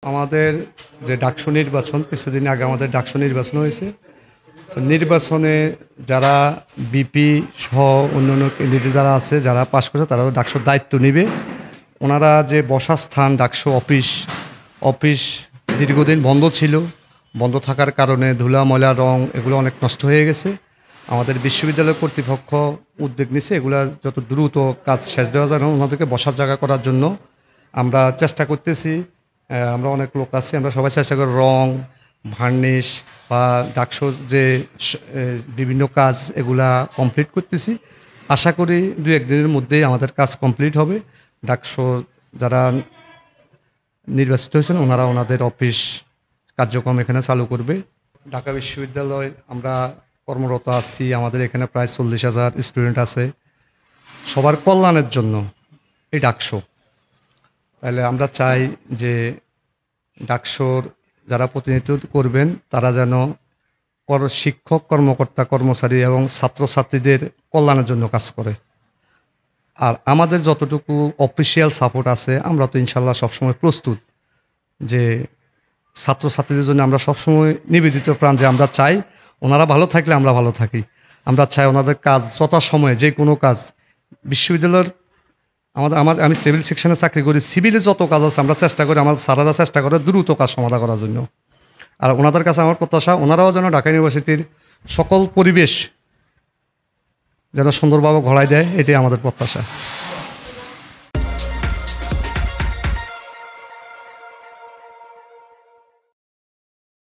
আমাদের যে ডাকসু নির্বাচন কিছুদিন আগে আমাদের ডাকসু নির্বাচন হয়েছে। নির্বাচনে যারা বিপি সহ অন্যান্য ক্যান্ডিডেট যারা আছে, যারা পাশ করছে, তারাও ডাকসুর দায়িত্ব নেবে। ওনারা যে বসার স্থান ডাকসু অফিস দীর্ঘদিন বন্ধ ছিল। বন্ধ থাকার কারণে ধুলা ময়লা রং এগুলো অনেক নষ্ট হয়ে গেছে। আমাদের বিশ্ববিদ্যালয় কর্তৃপক্ষ উদ্যোগ নিছে এগুলা যত দ্রুত কাজ শেষ দেওয়া যায় ওনাদেরকে বসার জায়গা করার জন্য আমরা চেষ্টা করতেছি। আমরা অনেক লোক আছি, আমরা সবাই চেষ্টা করি রং, ভার্নিশ বা ডাকসুর যে বিভিন্ন কাজ এগুলা কমপ্লিট করতেছি। আশা করি 2-1 দিনের মধ্যেই আমাদের কাজ কমপ্লিট হবে। ডাকসুর যারা নির্বাচিত হয়েছেন ওনারা ওনাদের অফিস কার্যক্রম এখানে চালু করবে। ঢাকা বিশ্ববিদ্যালয় আমরা কর্মরত আছি, আমাদের এখানে প্রায় 40,000 স্টুডেন্ট আছে। সবার কল্যাণের জন্য এই ডাকসু। তাহলে আমরা চাই যে ডাকসুর যারা প্রতিনিধিত্ব করবেন তারা যেন শিক্ষক, কর্মকর্তা, কর্মচারী এবং ছাত্রছাত্রীদের কল্যাণের জন্য কাজ করে। আর আমাদের যতটুকু অফিসিয়াল সাপোর্ট আছে আমরা তো ইনশাল্লাহ সবসময় প্রস্তুত যে ছাত্রছাত্রীদের জন্য আমরা সবসময় নিবেদিত প্রাণ, যে আমরা চাই ওনারা ভালো থাকলে আমরা ভালো থাকি। আমরা চাই ওনাদের কাজ যথাসময়ে যে কোনো কাজ বিশ্ববিদ্যালয়ের আমি সিভিল সেকশনে চাকরি করি, সিভিলে যত কাজ আছে আমরা চেষ্টা করি, আমার স্যারেরা চেষ্টা করে দ্রুত কাজ সমাধান করার জন্য। আর ওনাদের কাছে আমার প্রত্যাশা ওনারাও যেন ঢাকা ইউনিভার্সিটির সকল পরিবেশ যেন সুন্দরভাবে ঘোরায় দেয়, এটাই আমাদের প্রত্যাশা।